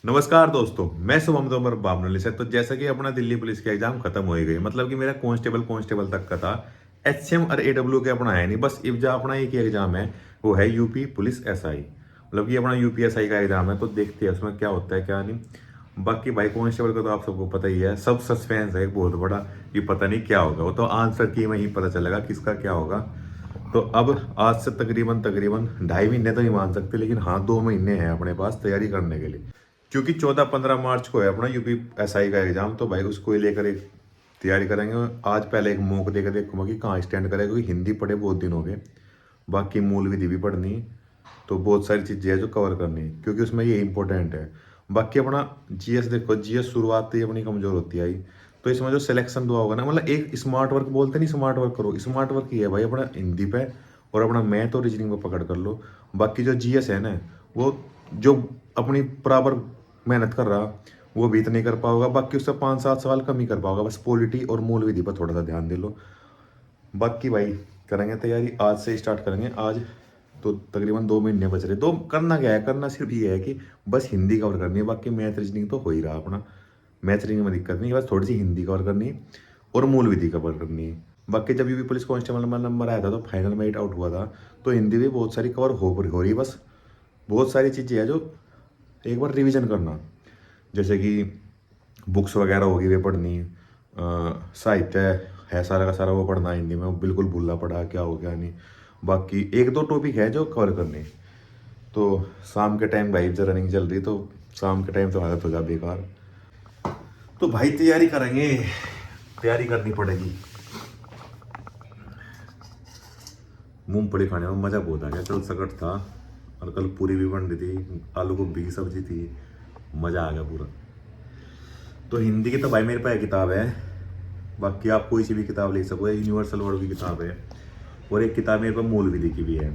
नमस्कार दोस्तों, मैं शुभम तोमर बामनली से। तो जैसा कि अपना दिल्ली पुलिस का एग्जाम खत्म हो ही गई, मतलब कि मेरा कांस्टेबल तक का था। एचएम और एडब्ल्यू के अपना है नहीं, बस इब्जा अपना एक ही एग्जाम है, वो है यूपी पुलिस एसआई। मतलब कि अपना यूपीएसआई का एग्जाम है, तो देखते हैं उसमें क्या होता है क्या नहीं। बाकी भाई कांस्टेबल का तो आप सबको पता ही है, सब सस्पेंस है एक बहुत बड़ा कि पता नहीं क्या होगा। वो तो आंसर की में ही पता चलेगा किसका क्या होगा। तो अब आज से तकरीबन तकरीबन 2.5 महीने तो नहीं मान सकते, लेकिन हाँ 2 महीने हैं अपने पास तैयारी करने के लिए। क्योंकि 14-15 मार्च को है अपना यूपी एसआई का एग्जाम, तो भाई उसको ही लेकर एक तैयारी करेंगे। आज पहले एक मॉक देकर देखूंगा कि कहाँ स्टैंड करेगा, क्योंकि हिंदी पढ़े बहुत दिन हो गए। बाकी मूल विधि भी पढ़नी है, तो बहुत सारी चीज़ें हैं जो कवर करनी है, क्योंकि उसमें ये इंपॉर्टेंट है। बाकी अपना जीएस देखो, जीएस शुरुआत ही अपनी कमजोर होती है। तो इसमें जो सिलेक्शन दुआ होगा ना, मतलब एक स्मार्ट वर्क बोलते नहीं, स्मार्ट वर्क करो, स्मार्ट वर्क ही है भाई अपना हिंदी पे और अपना मैथ और रीजनिंग पे पकड़ कर लो। बाकी जो जीएस है ना, वो जो अपनी बराबर मेहनत कर रहा वो भी इतना नहीं कर पाओगा, बाकी उससे 5-7 सवाल कम ही कर पाओगा। बस पॉलिटी और मूल विधि पर थोड़ा सा ध्यान दे लो। बाकी भाई करेंगे तैयारी, आज से स्टार्ट करेंगे। आज तो तकरीबन 2 महीने बच रहे। तो करना क्या है, करना सिर्फ ये है कि बस हिंदी कवर करनी है। बाकी मैथ रीजनिंग तो हो ही रहा अपना, मैथ रीजनिंग में दिक्कत नहीं है, बस थोड़ी सी हिंदी कवर करनी है और मूल विधि कवर करनी है। बाकी जब यूपी पुलिस कांस्टेबल में नंबर आया था तो फाइनल में 8 आउट हुआ था, तो हिंदी भी बहुत सारी कवर हो रही। बस बहुत सारी चीज़ें हैं जो एक बार रिवीजन करना, जैसे कि बुक्स वगैरह होगी वे पढ़नी, साहित्य है सारा का सारा वो पढ़ना हिंदी में, वो बिल्कुल भूलना पड़ा क्या हो गया नहीं। बाकी एक दो टॉपिक है जो कवर करने। तो शाम के टाइम भाई जब रनिंग चल रही, तो शाम के टाइम तो हालत हो जा बेकार। तो भाई तैयारी करेंगे, तैयारी करनी पड़ेगी। मूंगफली खाने में मज़ा बहुत आ गया, कल सकट था और कल पूरी भी बन रही थी, आलू गोभी की सब्जी थी, मज़ा आ गया पूरा। तो हिंदी की तो भाई मेरे पास किताब है, बाकी आप कोई सी भी किताब ले सको, यूनिवर्सल वर्ड की किताब है और एक किताब मेरे पास मूल विधि की भी है।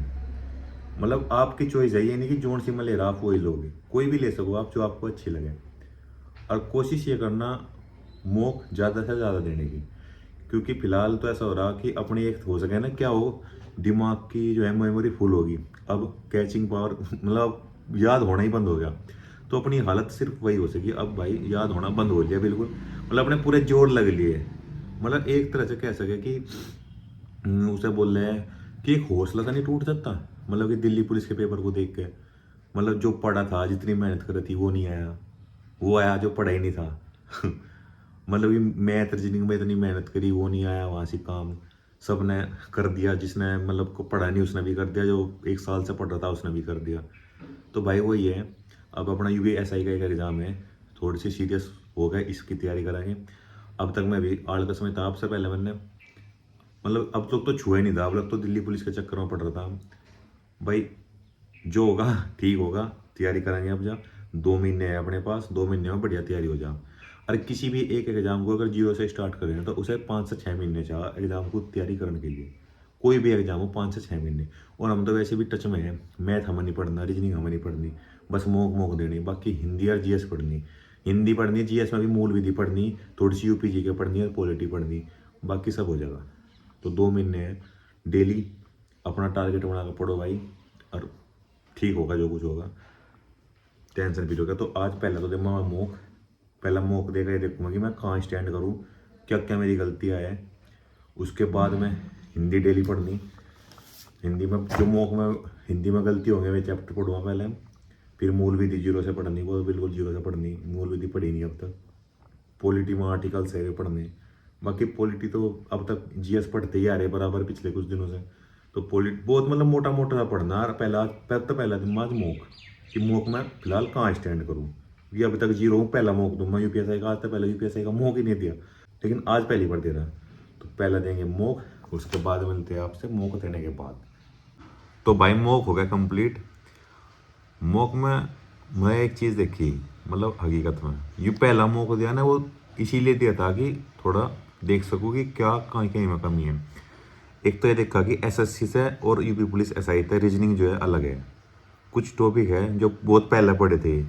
मतलब आपकी चॉइस है, ये नहीं कि जोन सी मैं ले रहा आप वही लोगे, कोई भी ले सको आप जो आपको अच्छी लगे। और कोशिश ये करना मॉक ज़्यादा से ज़्यादा देने की, क्योंकि फिलहाल तो ऐसा हो रहा कि अपनी एक हो सके ना क्या हो, दिमाग की जो है मेमोरी फुल होगी। अब कैचिंग पावर मतलब याद होना ही बंद हो गया, तो अपनी हालत सिर्फ वही हो सकी। अब भाई याद होना बंद हो गया बिल्कुल, मतलब अपने पूरे जोर लग लिए। मतलब एक तरह से कह सके कि उसे बोल रहे हैं कि एक हौसला तो नहीं टूट सकता। मतलब कि दिल्ली पुलिस के पेपर को देख के, मतलब जो पढ़ा था जितनी मेहनत करी थी वो नहीं आया, वो आया जो पढ़ा ही नहीं था। मतलब कि मैथ रीजनिंग में इतनी मेहनत करी वो नहीं आया, वहाँ से काम सब ने कर दिया, जिसने मतलब को पढ़ा नहीं उसने भी कर दिया, जो 1 साल से पढ़ रहा था उसने भी कर दिया। तो भाई वही है, अब अपना यूपी एसआई का एक एग्ज़ाम है, थोड़ी सी सीरियस हो गए, इसकी तैयारी करेंगे। अब तक मैं भी आड़ दस में था, आपसे पहले मैंने मतलब अब तक तो छुआ ही नहीं था, अब तक तो दिल्ली पुलिस के चक्कर में पड़ रहा था। भाई जो होगा ठीक होगा, तैयारी करेंगे। अब जा 2 महीने हैं अपने पास, 2 महीने में बढ़िया तैयारी हो जाए। और किसी भी एक एग्जाम को अगर जीरो से स्टार्ट करें तो उसे 5 से 6 महीने चाहिए एग्जाम को तैयारी करने के लिए। कोई भी एग्जाम हो 5 से 6 महीने। और हम तो वैसे भी टच में हैं, मैथ हमें नहीं पढ़ना, रीजनिंग हमें नहीं पढ़नी, बस मोक मोक देनी। बाकी हिंदी और जीएस पढ़नी, हिंदी पढ़नी, जीएस में भी मूल विधि पढ़नी, थोड़ी सी यूपी जी के पढ़नी और पॉलिटी पढ़नी, बाकी सब हो जाएगा। तो 2 महीने हैं, डेली अपना टारगेट बना कर पढ़ो भाई, और ठीक होगा जो कुछ होगा, टेंशन फ्री होगा। तो आज पहला तो देखूंगा मैं मॉक, पहला मॉक देकर ये देखूंगा कि मैं कहाँ स्टैंड करूँ, क्या क्या मेरी गलतियाँ है। उसके बाद मैं हिंदी डेली पढ़नी, हिंदी में जो मॉक में हिंदी में गलती होंगे मैं चैप्टर पढ़ूंगा पहले। फिर मूल विधि जीरो से पढ़नी, वो बिल्कुल जीरो से पढ़नी, मूल विधि पढ़ी नहीं अब तक। पॉलिटी में आर्टिकल्स है पढ़ने, बाकी पॉलिटी तो अब तक जीएस पढ़ते ही आ रहे बराबर पिछले कुछ दिनों से। तो पॉलिटी बहुत मतलब मोटा मोटा सा पढ़ना। और पहला दिन आज मॉक, कि मॉक में फिलहाल कहाँ स्टैंड करूँ, ये अभी तक जीरो हूँ। पहला मॉक दूंगा यूपीएसआई का, आज तक पहले यूपीएसआई का मॉक ही नहीं दिया, लेकिन आज पहली बार दे रहा। तो पहला देंगे मॉक, उसके बाद मिलते हैं आपसे मॉक देने के बाद। तो भाई मॉक हो गया कंप्लीट। मॉक में मैं एक चीज़ देखी, मतलब हकीकत में ये पहला मॉक दिया ना, वो इसीलिए दिया था कि थोड़ा देख सकूँ कि क्या कहीं कहीं में कमी है। एक तो ये देखा कि एसएससी से और यूपी पुलिस एसआई से रीजनिंग जो है अलग है। कुछ टॉपिक है जो बहुत पहले पढ़े थे,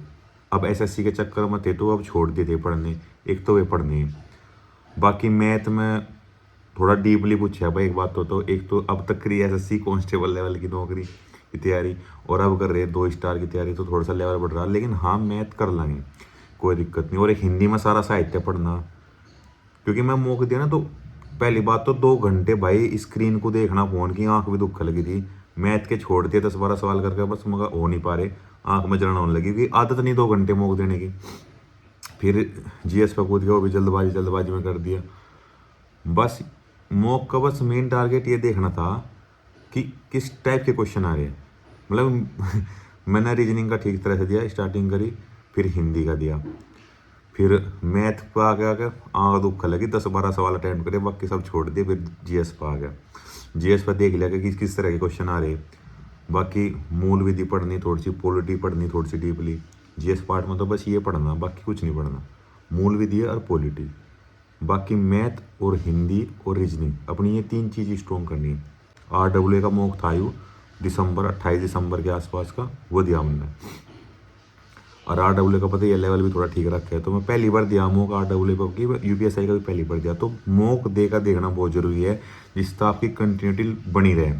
अब एसएससी के चक्कर में थे तो अब छोड़ दिए थे पढ़ने, एक तो वे पढ़ने। बाकी मैथ में थोड़ा डीपली पूछा भाई, एक बात तो एक तो अब तक करी एसएससी कांस्टेबल लेवल की नौकरी, की तैयारी और अब कर रहे हैं 2 स्टार की तैयारी, तो थोड़ा सा लेवल बढ़ रहा है। लेकिन हाँ मैथ कर लेंगे, कोई दिक्कत नहीं। और एक हिंदी में सारा साहित्य पढ़ना, क्योंकि मैं मौका दिया ना, तो पहली बात तो 2 घंटे भाई स्क्रीन को देखना फोन की, आंख भी दुख लगी थी। मैथ के छोड़ दिए 10-12 सवाल करके, बस मगर हो नहीं पा रहे, आंख में जलन होने लगी, क्योंकि आदत नहीं 2 घंटे मौक देने की। फिर जीएस पे कूद गया, वो भी जल्दबाजी में कर दिया। बस मॉक का बस मेन टारगेट ये देखना था कि किस टाइप के क्वेश्चन आ रहे हैं। मतलब मैंने रीजनिंग का ठीक तरह से दिया, स्टार्टिंग करी, फिर हिंदी का दिया, फिर मैथ पर आ गया, आँख दुख लगी, 10-12 सवाल अटेम्प्ट करे, बाकी सब छोड़ दिए। फिर जीएस पर आ गया, जीएस पर देख लिया कि किस तरह के क्वेश्चन आ रहे हैं। बाकी मूल विधि पढ़नी, थोड़ी सी पॉलिटी पढ़नी, थोड़ी सी डीपली। जीएस पार्ट में तो बस ये पढ़ना, बाकी कुछ नहीं पढ़ना, मूल विधि और पॉलिटी। बाकी मैथ और हिंदी और रीजनिंग, अपनी ये 3 चीज़ स्ट्रॉन्ग करनी है। RWA का मॉक था यू दिसंबर 28 दिसंबर के आसपास का, वो दिया हमने। और RWA का पता ये लेवल भी थोड़ा ठीक रखा है, तो मैं पहली बार दिया मॉक RWA पर की, UPSI का भी पहली बार दिया। तो मॉक देखना बहुत ज़रूरी है, जिससे आपकी कंटिन्यूटी बनी रहे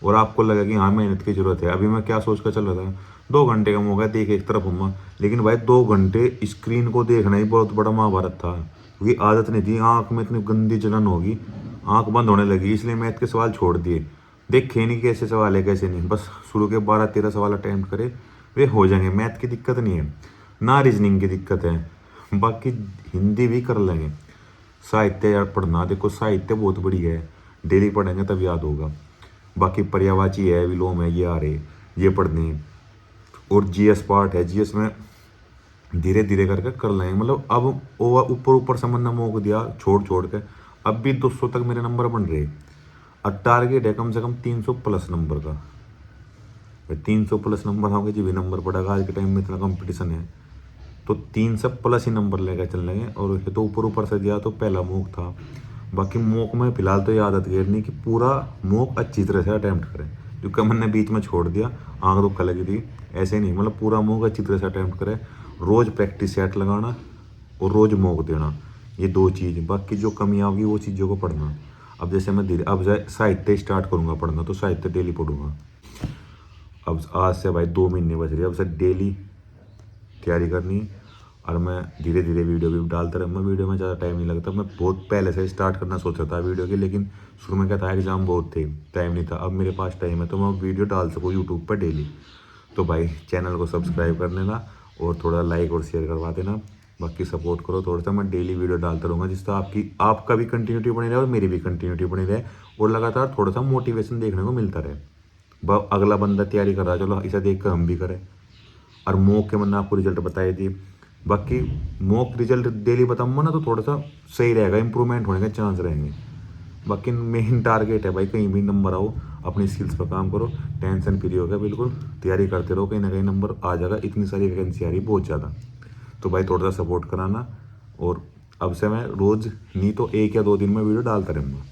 और आपको लगा कि हाँ मेहनत की ज़रूरत है। अभी मैं क्या सोच कर चल रहा था, 2 घंटे का मौका है, देख एक तरफ हूँ, लेकिन भाई 2 घंटे स्क्रीन को देखना ही बहुत बड़ा महाभारत था, क्योंकि आदत नहीं थी। आँख में इतनी गंदी जलन होगी, आँख बंद होने लगी, इसलिए मैथ के सवाल छोड़ दिए। देखे नहीं कैसे सवाल है कैसे नहीं, बस शुरू के 12-13 सवाल अटैम्प्ट करे, वे हो जाएंगे। मैथ की दिक्कत नहीं है ना, रीजनिंग की दिक्कत है, बाकी हिंदी भी कर लेंगे। साहित्य यार पढ़ना, देखो साहित्य बहुत बढ़िया है, डेली पढ़ेंगे तब याद होगा। बाकी पर्यायवाची है, विलोम है, ये आ रहे, ये पढ़ने हैं। और जीएस पार्ट है, जीएस में धीरे धीरे करके कर लेंगे। मतलब अब ऊपर से मैंने मौका दिया छोड़ के, अब भी 200 तक मेरे नंबर बन रहे। अब टारगेट है कम से कम 300 प्लस नंबर का। 300 प्लस नंबर होंगे जी भी नंबर पड़ेगा, आज के टाइम में इतना कंपटीशन है, तो 300 प्लस ही नंबर लेकर चल लेंगे। और ये तो ऊपर से दिया तो पहला मॉक था। बाकी मॉक में फिलहाल तो ये आदत करनी कि पूरा मॉक अच्छी तरह से अटैम्प्ट करें, क्योंकि मैंने बीच में छोड़ दिया, आँख दुख लगी थी, ऐसे नहीं। मतलब पूरा मॉक अच्छी तरह से अटैम्प्ट करें, रोज़ प्रैक्टिस सेट लगाना और रोज़ मॉक देना, ये 2 चीज़। बाकी जो कमी होगी वो चीज़ों को पढ़ना। अब जैसे मैं अब साहित्य स्टार्ट करूँगा पढ़ना, तो साहित्य डेली पढ़ूंगा। अब आज से भाई 2 महीने बच रहे, अब से डेली तैयारी करनी। और मैं धीरे धीरे वीडियो भी डालता रहूँगा। वीडियो में ज़्यादा टाइम नहीं लगता, मैं बहुत पहले से स्टार्ट करना सोचा था वीडियो की, लेकिन शुरू में क्या था, एग्जाम बहुत थे, टाइम नहीं था। अब मेरे पास टाइम है, तो मैं वीडियो डाल सकूँ यूट्यूब पर डेली। तो भाई चैनल को सब्सक्राइब कर लेना और थोड़ा लाइक और शेयर करवा देना। बाकी सपोर्ट करो थोड़ा सा, मैं डेली वीडियो डालता रहूँगा, जिससे आपका भी कंटिन्यूटी बनी रहे और मेरी भी कंटिन्यूटी बनी रहे, और लगातार थोड़ा सा मोटिवेशन देखने को मिलता रहे। अगला बंदा तैयारी कर रहा है, चलो इसे देख कर हम भी करें। और मॉक के मैंने आपको रिजल्ट बताए दिए। बाकी मॉक रिजल्ट डेली बताऊंगा ना, तो थोड़ा सा सही रहेगा, इंप्रूवमेंट होने के चांस रहेंगे। बाकी मेन टारगेट है भाई, कहीं भी नंबर आओ, अपनी स्किल्स पर काम करो, टेंशन फ्री हो गया, बिल्कुल तैयारी करते रहो, कहीं ना कहीं नंबर आ जाएगा। इतनी सारी वैकेंसी आ रही बहुत ज़्यादा, तो भाई थोड़ा सा सपोर्ट कराना। और अब से मैं रोज़ नहीं तो 1 या 2 दिन में वीडियो डालता रहूँगा।